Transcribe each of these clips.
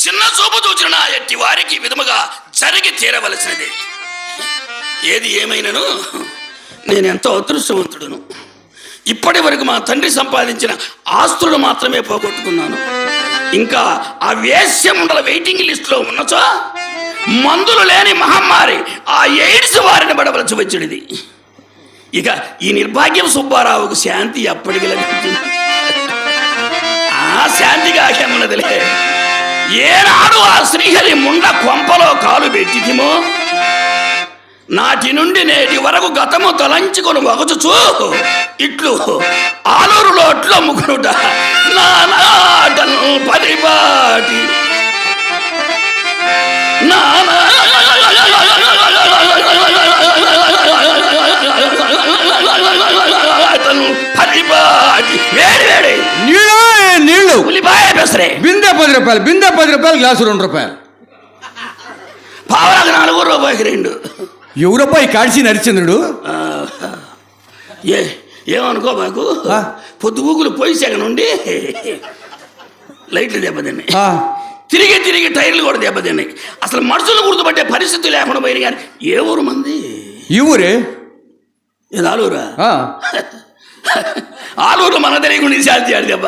చిన్న చూపు చూచిన ఎట్టి వారికి విధముగా జరిగి తీరవలసినది. ఏది ఏమైనను నేనెంతో అదృష్టవంతుడును. ఇప్పటి వరకు మా తండ్రి సంపాదించిన ఆస్తులను మాత్రమే పోగొట్టుకున్నాను. ఇంకా ఆ వేశ్యమండల వెయిటింగ్ లిస్టులో ఉన్నచో మందులు లేని మహమ్మారి ఆ ఎయిడ్స్ వారిని పడవలసి వచ్చినది. ఇక ఈ నిర్భాగ్యం సుబ్బారావుకు శాంతి ఎప్పటికి లభించింది? ఆ శాంతిగా ఆకేమున్నదిలే. ఏనాడు ఆ శ్రీహరి ముండ కొంపలో కాలు పెట్టితిమో నాటి నుండి నేటి వరకు గతము తలంచుకొని వగచుచూ ఇట్లు ఆలూరులో అట్లు అమ్ముకునుట నా నాటను పరిపాటి పరిపాటి వేడి వేడి నీళ్ళు ఉల్లిపాయ పెసరే బిందె 10 రూపాయలు, బిందె 10 రూపాయలు, గ్లాసు 2 రూపాయలు, పావులకు 4 రూపాయకి 2. ఎవరప్ప ఈ కాడిసి నరిచంద్రుడు? ఏమనుకో మాకు పొద్దుగూకులు పోయిసాక నుండి లైట్లు దెబ్బతిన్నాయి, తిరిగి తిరిగి టైర్లు కూడా దెబ్బతిన్నాయి. అసలు మనుషులు గుర్తుపట్టే పరిస్థితి లేకుండా పోయినాయి. కానీ ఏ ఊరు మంది? ఈ ఊరే. ఇది ఆలూరా? ఆలూరు మన తెలియకుండా శాంతి ఆడి దెబ్బ.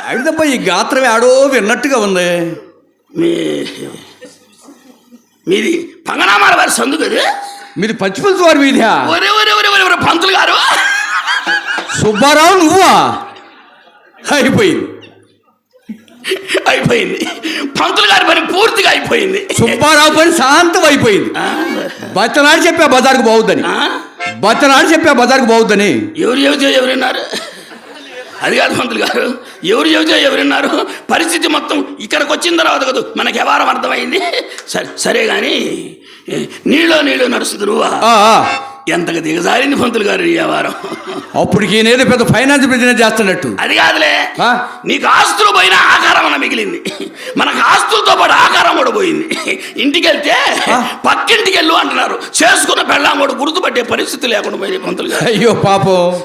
అడిదప్ప ఈ గాత్రమే ఆడో విన్నట్టుగా ఉంది. మీది పంగనామాల వారి సందు కదా? మీది పచ్చిపులుసు వారి వీధా? ఒరే ఒరే ఒరే ఒరే పంతులు గారు! సుబ్బారావు నువ్వా? అయిపోయింది. పంతులు గారి పని పూర్తిగా అయిపోయింది. సుబ్బారావు పని శాంతం అయిపోయింది. బచ్చనాడు చెప్పా బజార్కు బాగుద్దని. బచ్చనాడు చెప్పా బజార్కు బాగుద్దని. ఎవరు చెబితే ఎవరున్నారు? అది కాదు పంతులు గారు, ఎవరు చెబితే ఎవరున్నారు? పరిస్థితి మొత్తం ఇక్కడికి వచ్చిన తర్వాత కదా మనకి వ్యవహారం అర్థమైంది. సరే కానీ నీళ్ళు నడుస్తుంది నువ్వా? ఎంతగా దిగజారింది పంతులు గారు ఈ వ్యవహారం. అప్పటికి నేనే పెద్ద ఫైనాన్స్ బిజినెస్ చేస్తున్నట్టు. అది కాదులే, నీకు ఆస్తులు పోయినా ఆకారం అన్న మిగిలింది. మనకు ఆస్తులతో పాటు ఆకారం కూడా పోయింది. ఇంటికి వెళ్తే పక్కింటికి వెళ్ళు అంటున్నారు. చేసుకున్న పెళ్ళాం కూడా గుర్తుపట్టే పరిస్థితి లేకుండా పోయింది పంతులు గారు. అయ్యో పాపం.